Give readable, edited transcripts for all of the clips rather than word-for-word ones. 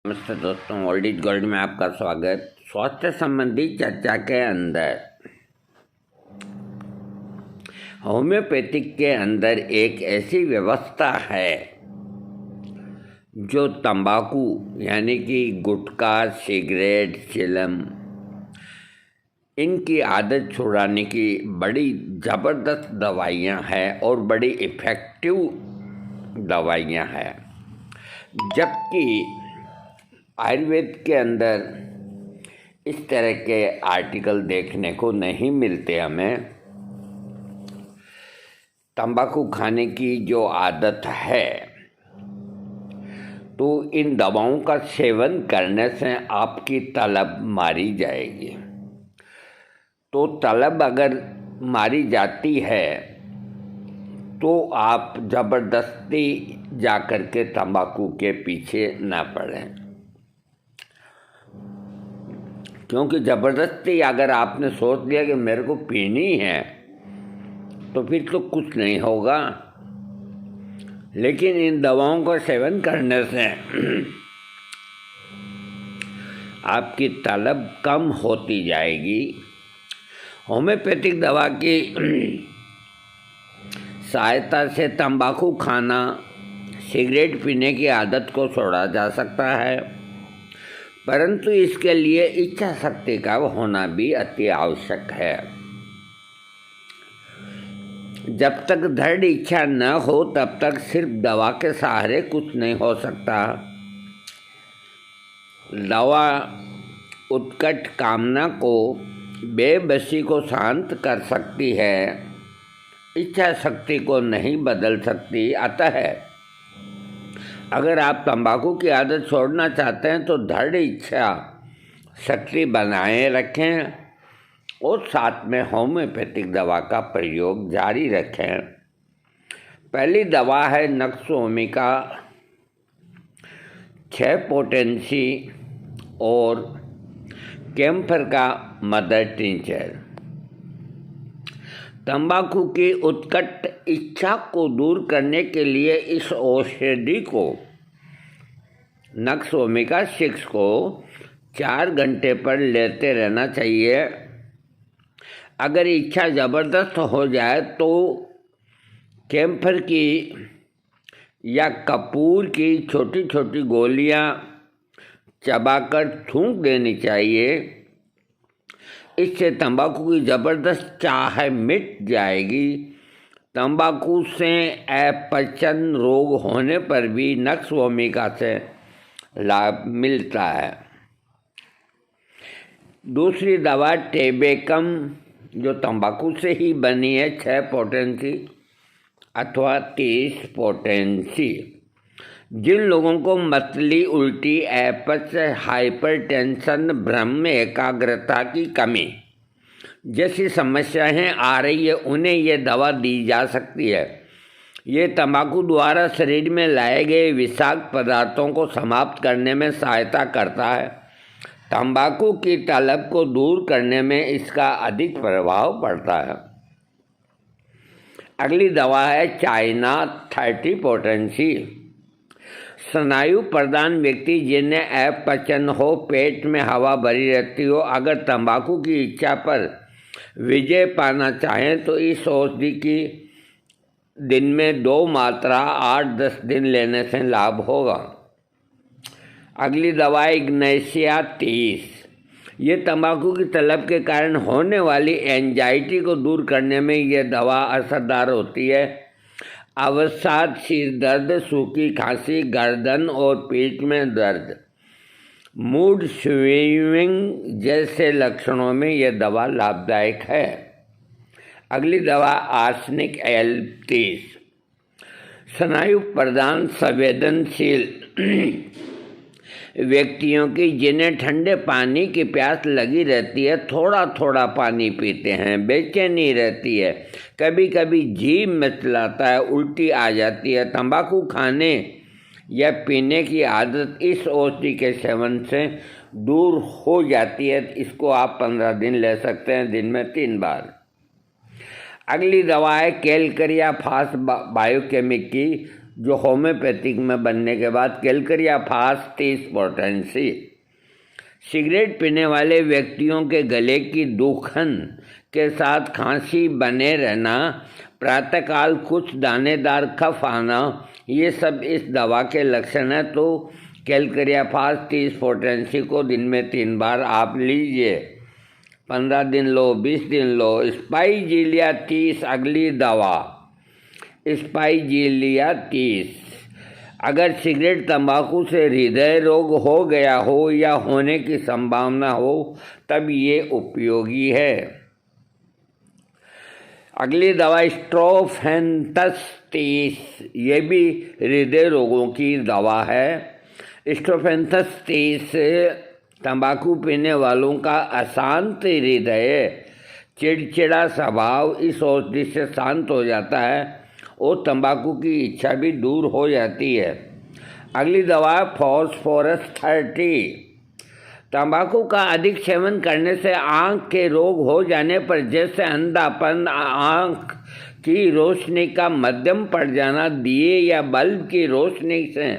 नमस्ते दोस्तों, old is gold में आपका स्वागत। स्वास्थ्य संबंधी चर्चा के अंदर होम्योपैथिक के अंदर एक ऐसी व्यवस्था है जो तंबाकू यानी कि गुटखा, सिगरेट, चिलम इनकी आदत छुड़ाने की बड़ी ज़बरदस्त दवाइयाँ हैं और बड़ी इफ़ेक्टिव दवाइयाँ हैं। जबकि आयुर्वेद के अंदर इस तरह के आर्टिकल देखने को नहीं मिलते हमें। तंबाकू खाने की जो आदत है तो इन दवाओं का सेवन करने से आपकी तलब मारी जाएगी। तो तलब अगर मारी जाती है तो आप ज़बरदस्ती जा कर के तंबाकू के पीछे ना पड़ें, क्योंकि ज़बरदस्ती अगर आपने सोच लिया कि मेरे को पीनी है तो फिर तो कुछ नहीं होगा। लेकिन इन दवाओं का सेवन करने से आपकी तलब कम होती जाएगी। होम्योपैथिक दवा की सहायता से तंबाकू खाना, सिगरेट पीने की आदत को छोड़ा जा सकता है, परंतु इसके लिए इच्छा शक्ति का होना भी अति आवश्यक है। जब तक दृढ़ इच्छा न हो तब तक सिर्फ दवा के सहारे कुछ नहीं हो सकता। दवा उत्कट कामना को, बेबसी को शांत कर सकती है, इच्छा शक्ति को नहीं बदल सकती। अतः अगर आप तंबाकू की आदत छोड़ना चाहते हैं तो दृढ़ इच्छा शक्ति बनाए रखें और साथ में होम्योपैथिक दवा का प्रयोग जारी रखें। पहली दवा है नक्सोमिका 6 पोटेंसी और कैम्फर का मदर टिंचर। तंबाकू की उत्कट इच्छा को दूर करने के लिए इस औषधि को, नक्सोमिका 6 को 4 घंटे पर लेते रहना चाहिए। अगर इच्छा ज़बरदस्त हो जाए तो कैम्फर की या कपूर की छोटी छोटी गोलियां चबाकर थूक देनी चाहिए। इससे तंबाकू की ज़बरदस्त चाह मिट जाएगी। तंबाकू से अपचन रोग होने पर भी नक्सोमिका से लाभ मिलता है। दूसरी दवा टेबेकम, जो तंबाकू से ही बनी है, 6 पोटेंसी अथवा 30 पोटेंसी। जिन लोगों को मतली, उल्टी, अपच, हाइपरटेंशन, भ्रम में एकाग्रता की कमी जैसी समस्याएं आ रही है, उन्हें ये दवा दी जा सकती है। ये तंबाकू द्वारा शरीर में लाए गए विषाक्त पदार्थों को समाप्त करने में सहायता करता है। तंबाकू की तलब को दूर करने में इसका अधिक प्रभाव पड़ता है। अगली दवा है चाइना 30 पोटेंसी। स्नायु प्रधान व्यक्ति जिन्हें अपचन हो, पेट में हवा भरी रहती हो, अगर तंबाकू की इच्छा पर विजय पाना चाहें तो इस औषधि की दिन में 2 मात्रा 8-10 दिन लेने से लाभ होगा। अगली दवा इग्नेशिया 30। ये तंबाकू की तलब के कारण होने वाली एंजाइटी को दूर करने में यह दवा असरदार होती है। अवसाद, सिर दर्द, सूखी खांसी, गर्दन और पीठ में दर्द, मूड स्विंगिंग जैसे लक्षणों में यह दवा लाभदायक है। अगली दवा आर्सेनिक L30। स्नायु प्रधान संवेदनशील व्यक्तियों की, जिन्हें ठंडे पानी की प्यास लगी रहती है, थोड़ा थोड़ा पानी पीते हैं, बेचैनी रहती है, कभी कभी जीभ मिचलाता है, उल्टी आ जाती है, तंबाकू खाने या पीने की आदत इस औषधि के सेवन से दूर हो जाती है। इसको आप 15 दिन ले सकते हैं, दिन में 3 बार। अगली दवा है कैलकरिया फास्ट बायोकेमिक की जो होम्योपैथिक में बनने के बाद कैलकरिया फास्ट 30 पोटेंसी। सिगरेट पीने वाले व्यक्तियों के गले की दुखन के साथ खांसी बने रहना, प्रातःकाल कुछ दानेदार कफ आना, ये सब इस दवा के लक्षण हैं। तो कैलकरिया फास्ट 30 पोटेंसी को दिन में 3 बार आप लीजिए। 15 दिन लो, 20 दिन लो। स्पाइजीलिया 30 अगली दवा, स्पाइजीलिया 30। अगर सिगरेट तंबाकू से हृदय रोग हो गया हो या होने की संभावना हो तब ये उपयोगी है। अगली दवा स्ट्रोफेंथस 30, ये भी हृदय रोगों की दवा है। स्ट्रोफेंथस 30 तंबाकू पीने वालों का अशांत हृदय, चिड़चिड़ा स्वभाव इस औषधि से शांत हो जाता है और तंबाकू की इच्छा भी दूर हो जाती है। अगली दवा फॉस्फोरस 30। तंबाकू का अधिक सेवन करने से आँख के रोग हो जाने पर, जैसे अंधापन, आँख की रोशनी का मध्यम पड़ जाना, दिए या बल्ब की रोशनी से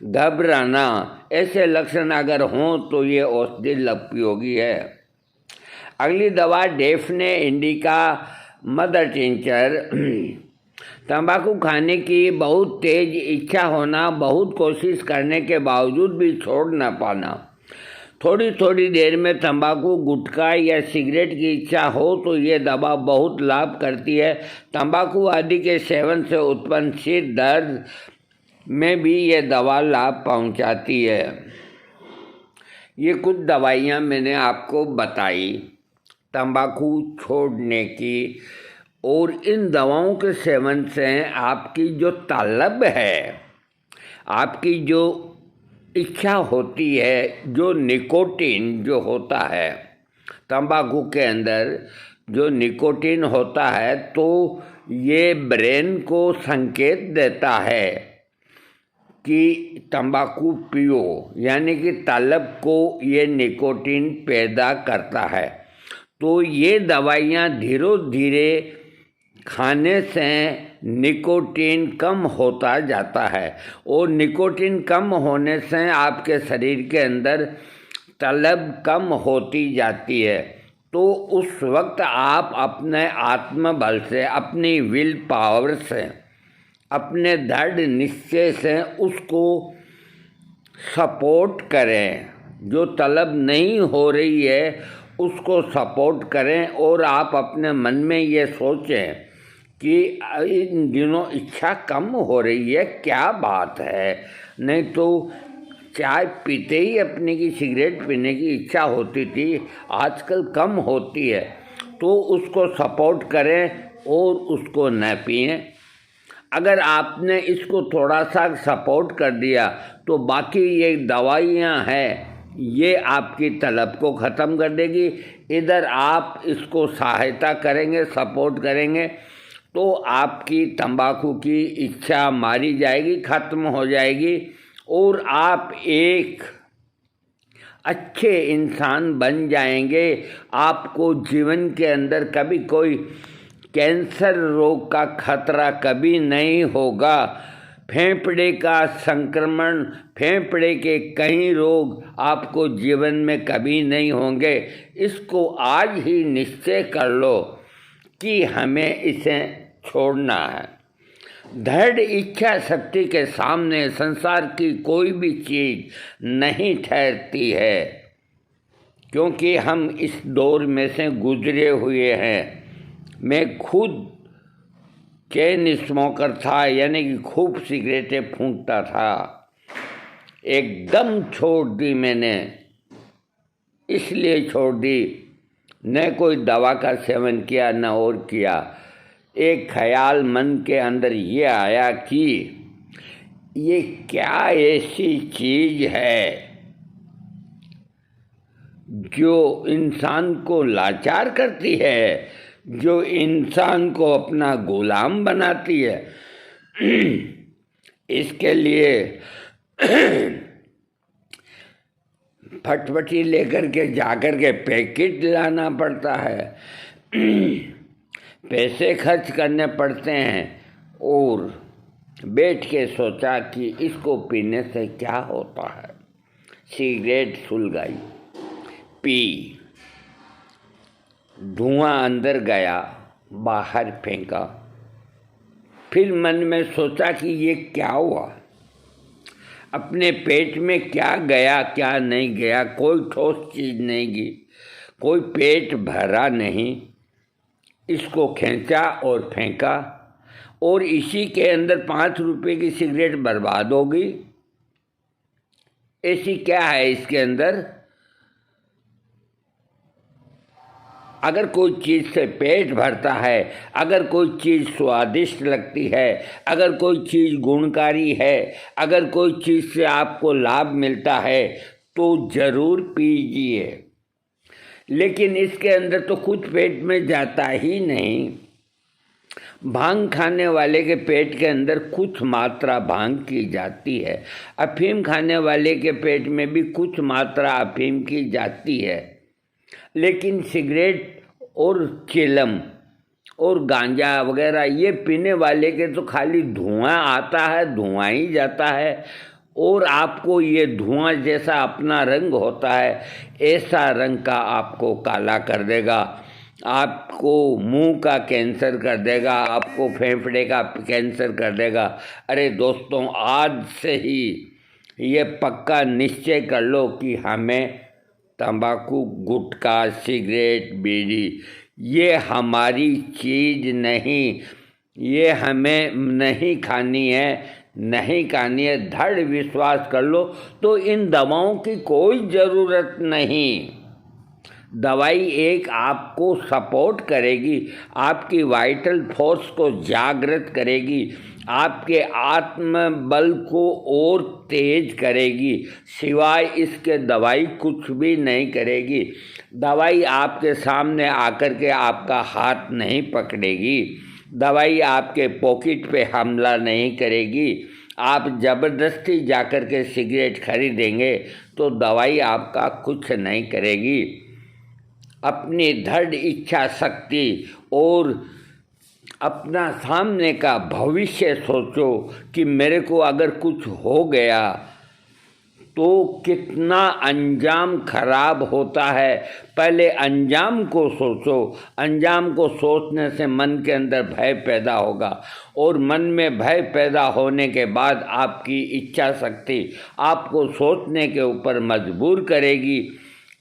घबराना, ऐसे लक्षण अगर हों तो ये औषधि उपयोगी है। अगली दवा डेफने इंडिका मदर टिंचर। तंबाकू खाने की बहुत तेज इच्छा होना, बहुत कोशिश करने के बावजूद भी छोड़ न पाना, थोड़ी थोड़ी देर में तंबाकू, गुटखा या सिगरेट की इच्छा हो तो ये दवा बहुत लाभ करती है। तंबाकू आदि के सेवन से उत्पन्न सिर दर्द में भी ये दवा लाभ पहुंचाती है। ये कुछ दवाइयाँ मैंने आपको बताई तंबाकू छोड़ने की, और इन दवाओं के सेवन से आपकी जो तलब है, आपकी जो इच्छा होती है, जो निकोटीन जो होता है तंबाकू के अंदर, जो निकोटीन होता है, तो ये ब्रेन को संकेत देता है कि तंबाकू पियो, यानी कि तलब को ये निकोटीन पैदा करता है। तो ये दवाइयाँ धीरे धीरे खाने से निकोटीन कम होता जाता है, और निकोटीन कम होने से आपके शरीर के अंदर तलब कम होती जाती है। तो उस वक्त आप अपने आत्मबल से, अपनी विल पावर से, अपने दृढ़ निश्चय से उसको सपोर्ट करें। जो तलब नहीं हो रही है उसको सपोर्ट करें, और आप अपने मन में ये सोचें कि इन दिनों इच्छा कम हो रही है, क्या बात है, नहीं तो चाय पीते ही अपने की सिगरेट पीने की इच्छा होती थी, आजकल कम होती है। तो उसको सपोर्ट करें और उसको न पिएं। अगर आपने इसको थोड़ा सा सपोर्ट कर दिया तो बाकी ये दवाइयाँ हैं, ये आपकी तलब को ख़त्म कर देगी। इधर आप इसको सहायता करेंगे, सपोर्ट करेंगे, तो आपकी तंबाकू की इच्छा मारी जाएगी, ख़त्म हो जाएगी, और आप एक अच्छे इंसान बन जाएंगे। आपको जीवन के अंदर कभी कोई कैंसर रोग का खतरा कभी नहीं होगा। फेफड़े का संक्रमण, फेफड़े के कई रोग आपको जीवन में कभी नहीं होंगे। इसको आज ही निश्चय कर लो कि हमें इसे छोड़ना है। दृढ़ इच्छा शक्ति के सामने संसार की कोई भी चीज़ नहीं ठहरती है, क्योंकि हम इस दौर में से गुजरे हुए हैं। मैं खुद चेन स्मोकर था, यानी कि खूब सिगरेटें फूंकता था, एकदम छोड़ दी मैंने। इसलिए छोड़ दी, न कोई दवा का सेवन किया न और किया। एक ख्याल मन के अंदर ये आया कि ये क्या ऐसी चीज़ है जो इंसान को लाचार करती है, जो इंसान को अपना गुलाम बनाती है। इसके लिए फटफटी लेकर के जाकर के पैकेट लाना पड़ता है, पैसे खर्च करने पड़ते हैं, और बैठ के सोचा कि इसको पीने से क्या होता है। सिगरेट सुलगाई, पी, धुआं अंदर गया, बाहर फेंका। फिर मन में सोचा कि ये क्या हुआ, अपने पेट में क्या गया क्या नहीं गया, कोई ठोस चीज़ नहीं गई, कोई पेट भरा नहीं। इसको खींचा और फेंका, और इसी के अंदर 5 रुपए की सिगरेट बर्बाद हो गई। ऐसी क्या है इसके अंदर? अगर कोई चीज़ से पेट भरता है, अगर कोई चीज़ स्वादिष्ट लगती है, अगर कोई चीज़ गुणकारी है, अगर कोई चीज़ से आपको लाभ मिलता है तो ज़रूर पीजिए। लेकिन इसके अंदर तो कुछ पेट में जाता ही नहीं। भांग खाने वाले के पेट के अंदर कुछ मात्रा भांग की जाती है, अफीम खाने वाले के पेट में भी कुछ मात्रा अफीम की जाती है। लेकिन सिगरेट और चिलम और गांजा वगैरह ये पीने वाले के तो खाली धुआं आता है, धुआं ही जाता है, और आपको ये धुआं जैसा अपना रंग होता है ऐसा रंग का आपको काला कर देगा, आपको मुंह का कैंसर कर देगा, आपको फेफड़े का कैंसर कर देगा। अरे दोस्तों, आज से ही ये पक्का निश्चय कर लो कि हमें तंबाकू, गुटखा, सिगरेट, बीड़ी ये हमारी चीज़ नहीं, ये हमें नहीं खानी है, नहीं खानी है। दृढ़ विश्वास कर लो तो इन दवाओं की कोई ज़रूरत नहीं। दवाई एक आपको सपोर्ट करेगी, आपकी वाइटल फोर्स को जागृत करेगी, आपके आत्मबल को और तेज करेगी। सिवाय इसके दवाई कुछ भी नहीं करेगी। दवाई आपके सामने आकर के आपका हाथ नहीं पकड़ेगी, दवाई आपके पॉकेट पे हमला नहीं करेगी। आप ज़बरदस्ती जाकर के सिगरेट खरीदेंगे तो दवाई आपका कुछ नहीं करेगी। अपनी दृढ़ इच्छा शक्ति और अपना सामने का भविष्य सोचो कि मेरे को अगर कुछ हो गया तो कितना अंजाम खराब होता है। पहले अंजाम को सोचो। अंजाम को सोचने से मन के अंदर भय पैदा होगा, और मन में भय पैदा होने के बाद आपकी इच्छा शक्ति आपको सोचने के ऊपर मजबूर करेगी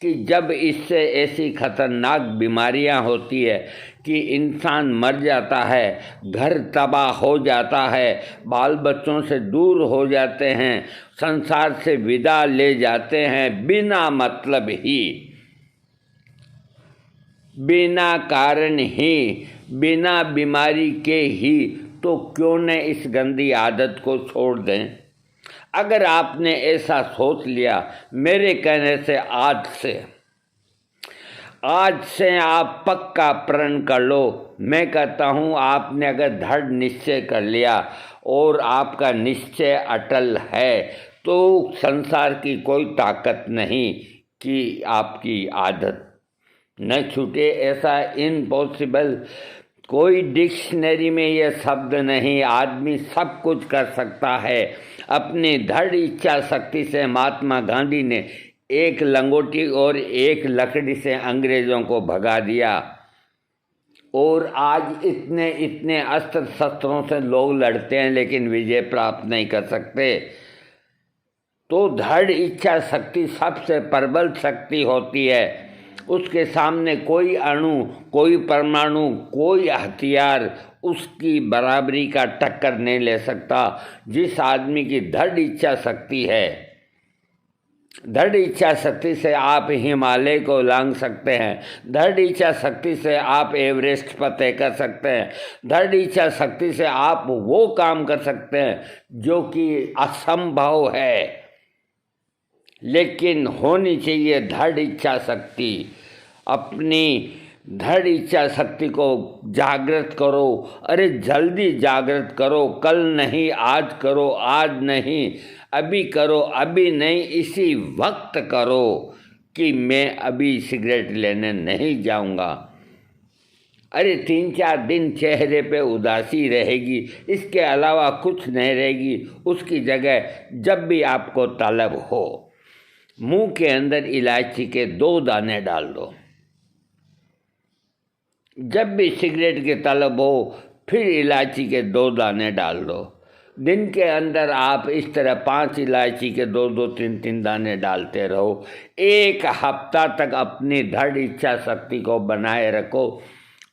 कि जब इससे ऐसी खतरनाक बीमारियां होती है कि इंसान मर जाता है, घर तबाह हो जाता है, बाल बच्चों से दूर हो जाते हैं, संसार से विदा ले जाते हैं बिना मतलब ही, बिना कारण ही, बिना बीमारी के ही, तो क्यों न इस गंदी आदत को छोड़ दें। अगर आपने ऐसा सोच लिया, मेरे कहने से आज से आप पक्का प्रण कर लो। मैं कहता हूँ आपने अगर दृढ़ निश्चय कर लिया और आपका निश्चय अटल है तो संसार की कोई ताकत नहीं कि आपकी आदत न छूटे। ऐसा इम्पॉसिबल, कोई डिक्शनरी में यह शब्द नहीं। आदमी सब कुछ कर सकता है। अपनी दृढ़ इच्छा शक्ति से महात्मा गांधी ने एक लंगोटी और एक लकड़ी से अंग्रेज़ों को भगा दिया, और आज इतने इतने अस्त्र शस्त्रों से लोग लड़ते हैं लेकिन विजय प्राप्त नहीं कर सकते। तो दृढ़ इच्छा शक्ति सबसे प्रबल शक्ति होती है। उसके सामने कोई अणु, कोई परमाणु, कोई हथियार उसकी बराबरी का टक्कर नहीं ले सकता। जिस आदमी की दृढ़ इच्छा शक्ति है, दृढ़ इच्छा शक्ति से आप हिमालय को लांघ सकते हैं, दृढ़ इच्छा शक्ति से आप एवरेस्ट फतेह कर सकते हैं, दृढ़ इच्छा शक्ति से आप वो काम कर सकते हैं जो कि असंभव है, लेकिन होनी चाहिए दृढ़ इच्छा शक्ति। अपनी दृढ़ इच्छा शक्ति को जागृत करो। अरे जल्दी जागृत करो, कल नहीं आज करो, आज नहीं अभी करो, अभी नहीं इसी वक्त करो कि मैं अभी सिगरेट लेने नहीं जाऊंगा। अरे 3-4 दिन चेहरे पे उदासी रहेगी, इसके अलावा कुछ नहीं रहेगी। उसकी जगह जब भी आपको तलब हो, मुंह के अंदर इलायची के 2 दाने डाल दो। जब भी सिगरेट की तलब हो, फिर इलायची के 2 दाने डाल दो। दिन के अंदर आप इस तरह 5 इलायची के 2-2, 3-3 दाने डालते रहो। 1 हफ्ता तक अपनी दृढ़ इच्छा शक्ति को बनाए रखो।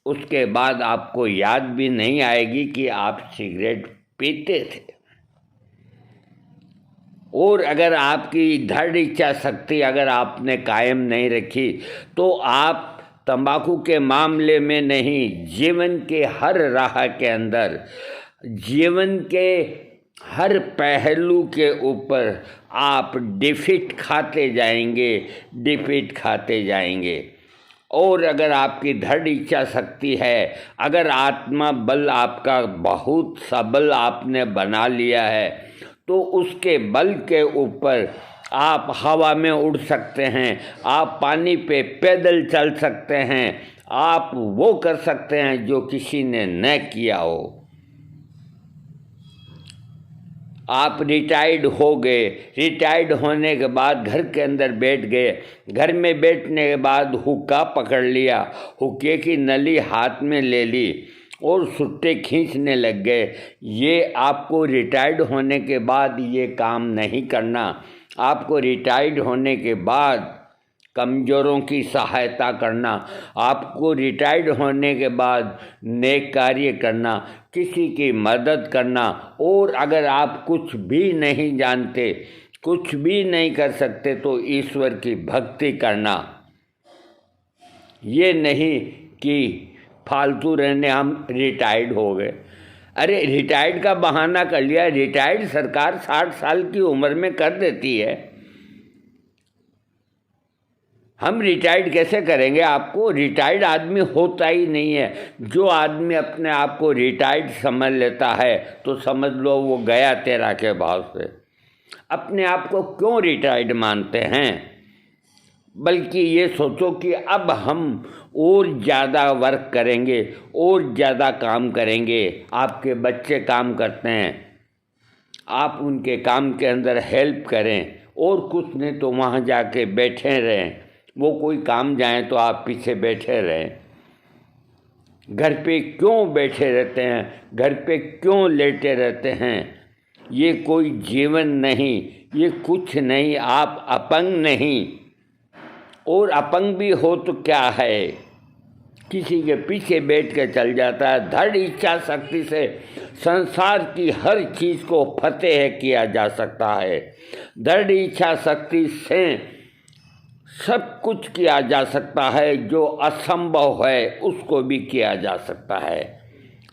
उसके बाद आपको याद भी नहीं आएगी कि आप सिगरेट पीते थे। और अगर आपकी दृढ़ इच्छा शक्ति अगर आपने कायम नहीं रखी, तो आप तंबाकू के मामले में नहीं, जीवन के हर राह के अंदर, जीवन के हर पहलू के ऊपर आप डिफीट खाते जाएंगे। और अगर आपकी दृढ़ इच्छा शक्ति है, अगर आत्मा बल आपका बहुत सबल आपने बना लिया है, तो उसके बल के ऊपर आप हवा में उड़ सकते हैं, आप पानी पे पैदल चल सकते हैं, आप वो कर सकते हैं जो किसी ने न किया हो। आप रिटायर्ड हो गए, रिटायर्ड होने के बाद घर के अंदर बैठ गए, घर में बैठने के बाद हुक्का पकड़ लिया, हुक्के की नली हाथ में ले ली और सुट्टे खींचने लग गए। ये आपको रिटायर्ड होने के बाद ये काम नहीं करना। आपको रिटायर्ड होने के बाद कमज़ोरों की सहायता करना, आपको रिटायर्ड होने के बाद नेक कार्य करना, किसी की मदद करना। और अगर आप कुछ भी नहीं जानते, कुछ भी नहीं कर सकते, तो ईश्वर की भक्ति करना। ये नहीं कि फालतू रहने हम रिटायर्ड हो गए। अरे रिटायर्ड का बहाना कर लिया, रिटायर्ड सरकार 60 साल की उम्र में कर देती है। हम रिटायर्ड कैसे करेंगे? आपको रिटायर्ड आदमी होता ही नहीं है। जो आदमी अपने आप को रिटायर्ड समझ लेता है, तो समझ लो वो गया तेरा के भाव से। अपने आप को क्यों रिटायर्ड मानते हैं? बल्कि ये सोचो कि अब हम और ज़्यादा वर्क करेंगे, और ज़्यादा काम करेंगे। आपके बच्चे काम करते हैं, आप उनके काम के अंदर हेल्प करें, और कुछ नहीं तो वहाँ जाके बैठे रहें। वो कोई काम जाए तो आप पीछे बैठे रहें। घर पे क्यों बैठे रहते हैं? घर पे क्यों लेटे रहते हैं? ये कोई जीवन नहीं, ये कुछ नहीं। आप अपंग नहीं, और अपंग भी हो तो क्या है, किसी के पीछे बैठ के चल जाता है। दृढ़ इच्छा शक्ति से संसार की हर चीज़ को फतेह किया जा सकता है। दृढ़ इच्छा शक्ति से सब कुछ किया जा सकता है, जो असंभव है उसको भी किया जा सकता है।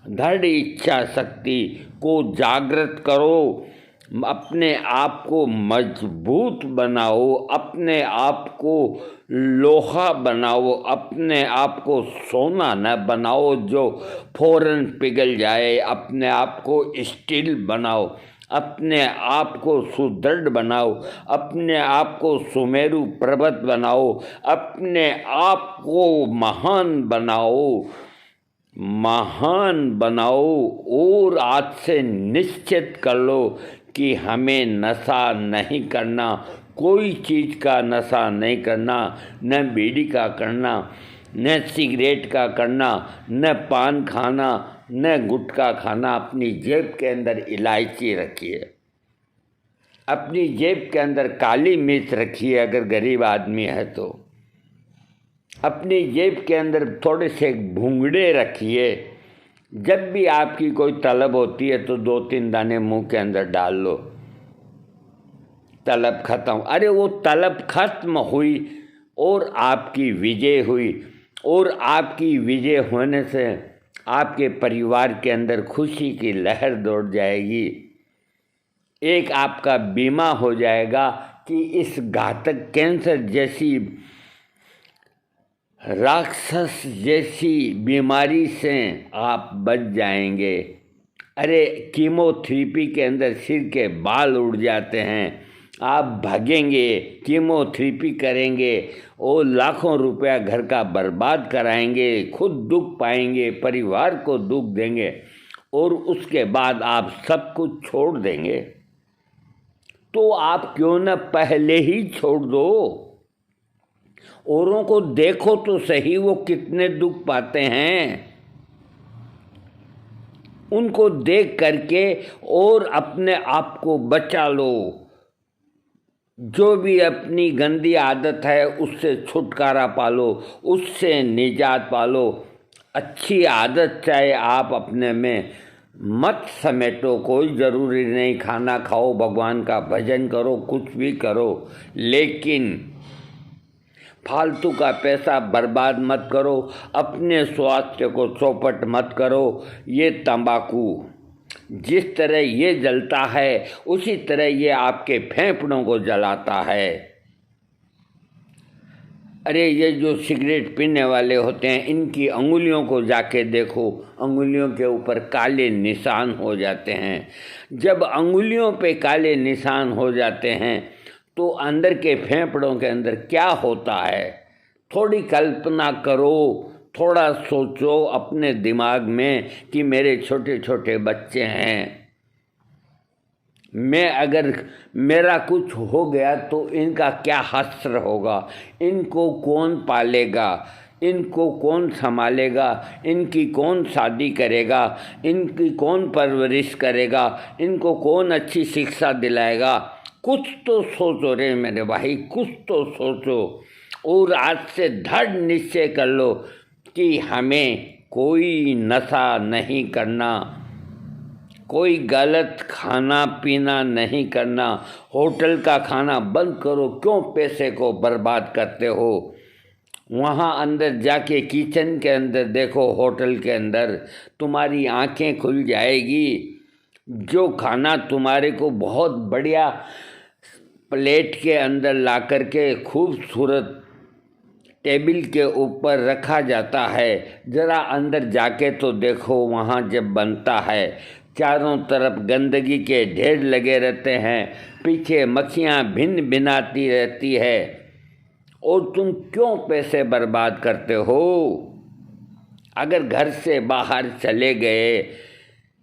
दृढ़ इच्छा शक्ति को जागृत करो, अपने आप को मजबूत बनाओ, अपने आप को लोहा बनाओ, अपने आप को सोना न बनाओ जो फौरन पिघल जाए। अपने आप को स्टील बनाओ, अपने आप को सुदृढ़ बनाओ, अपने आप को सुमेरु पर्वत बनाओ, अपने आप को महान बनाओ। और आज से निश्चित कर लो कि हमें नशा नहीं करना, कोई चीज़ का नशा नहीं करना, न बीड़ी का करना, न सिगरेट का करना, न पान खाना, न गुटखा खाना। अपनी जेब के अंदर इलायची रखिए, अपनी जेब के अंदर काली मिर्च रखिए अगर गरीब आदमी है तो। अपनी जेब के अंदर थोड़े से भूंगड़े रखिए। जब भी आपकी कोई तलब होती है तो 2-3 दाने मुंह के अंदर डाल लो, तलब खत्म। अरे वो तलब खत्म हुई और आपकी विजय हुई, और आपकी विजय होने से आपके परिवार के अंदर खुशी की लहर दौड़ जाएगी। एक आपका बीमा हो जाएगा कि इस घातक कैंसर जैसी, राक्षस जैसी बीमारी से आप बच जाएंगे। अरे कीमोथेरेपी के अंदर सिर के बाल उड़ जाते हैं, आप भागेंगे, कीमोथेरेपी करेंगे और लाखों रुपया घर का बर्बाद कराएंगे, खुद दुख पाएंगे, परिवार को दुख देंगे और उसके बाद आप सब कुछ छोड़ देंगे। तो आप क्यों न पहले ही छोड़ दो। औरों को देखो तो सही, वो कितने दुख पाते हैं, उनको देख करके और अपने आप को बचा लो। जो भी अपनी गंदी आदत है उससे छुटकारा पालो, उससे निजात पालो। अच्छी आदत चाहे आप अपने में मत समेटो, कोई ज़रूरी नहीं, खाना खाओ, भगवान का भजन करो, कुछ भी करो, लेकिन फालतू का पैसा बर्बाद मत करो, अपने स्वास्थ्य को चौपट मत करो। ये तंबाकू जिस तरह ये जलता है उसी तरह ये आपके फेफड़ों को जलाता है। अरे ये जो सिगरेट पीने वाले होते हैं, इनकी अंगुलियों को जाके देखो, अंगुलियों के ऊपर काले निशान हो जाते हैं। जब अंगुलियों पे काले निशान हो जाते हैं तो अंदर के फेफड़ों के अंदर क्या होता है, थोड़ी कल्पना करो, थोड़ा सोचो अपने दिमाग में कि मेरे छोटे छोटे बच्चे हैं, मैं अगर मेरा कुछ हो गया तो इनका क्या हश्र होगा, इनको कौन पालेगा, इनको कौन संभालेगा, इनकी कौन शादी करेगा, इनकी कौन परवरिश करेगा, इनको कौन अच्छी शिक्षा दिलाएगा। कुछ तो सोचो रे मेरे भाई, कुछ तो सोचो। और आज से दृढ़ निश्चय कर लो कि हमें कोई नशा नहीं करना, कोई गलत खाना पीना नहीं करना। होटल का खाना बंद करो, क्यों पैसे को बर्बाद करते हो। वहाँ अंदर जाके किचन के अंदर देखो, होटल के अंदर तुम्हारी आंखें खुल जाएगी। जो खाना तुम्हारे को बहुत बढ़िया प्लेट के अंदर ला कर के खूबसूरत टेबल के ऊपर रखा जाता है, ज़रा अंदर जाके तो देखो, वहाँ जब बनता है चारों तरफ गंदगी के ढेर लगे रहते हैं, पीछे मक्खियाँ भिन भिनाती रहती है, और तुम क्यों पैसे बर्बाद करते हो। अगर घर से बाहर चले गए,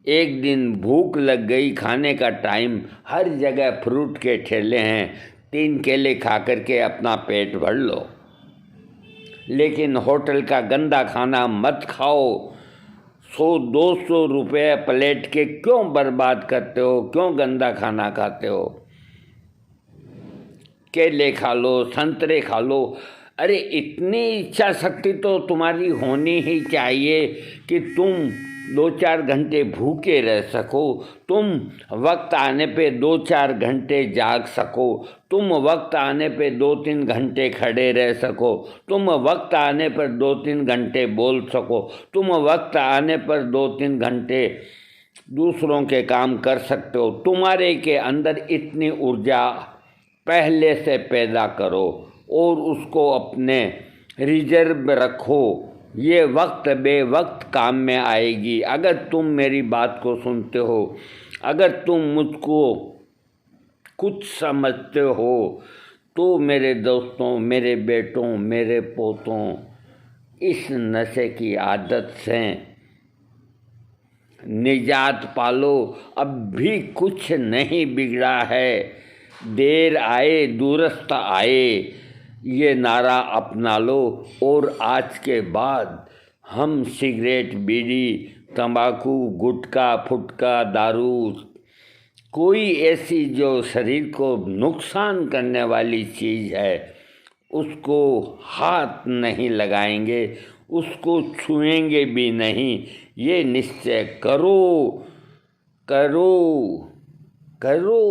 एक दिन भूख लग गई, खाने का टाइम, हर जगह फ्रूट के ठेले हैं, 3 केले खा करके अपना पेट भर लो, लेकिन होटल का गंदा खाना मत खाओ। 100-200 रुपये प्लेट के क्यों बर्बाद करते हो, क्यों गंदा खाना खाते हो। केले खा लो, संतरे खा लो। अरे इतनी इच्छा शक्ति तो तुम्हारी होनी ही चाहिए कि तुम 2-4 घंटे भूखे रह सको, तुम वक्त आने पे 2-4 घंटे जाग सको, तुम वक्त आने पे 2-3 घंटे खड़े रह सको, तुम वक्त आने पर 2-3 घंटे बोल सको, तुम वक्त आने पर 2-3 घंटे दूसरों के काम कर सकते हो। तुम्हारे के अंदर इतनी ऊर्जा पहले से पैदा करो और उसको अपने रिजर्व रखो, ये वक्त बे वक्त काम में आएगी। अगर तुम मेरी बात को सुनते हो, अगर तुम मुझको कुछ समझते हो, तो मेरे दोस्तों, मेरे बेटों, मेरे पोतों, इस नशे की आदत से निजात पालो। अब भी कुछ नहीं बिगड़ा है, देर आए दुरुस्त आए, ये नारा अपना लो। और आज के बाद हम सिगरेट, बीड़ी, तंबाकू, गुटखा, फुटका, दारू, कोई ऐसी जो शरीर को नुकसान करने वाली चीज़ है, उसको हाथ नहीं लगाएंगे, उसको छुएंगे भी नहीं। ये निश्चय करो, करो, करो।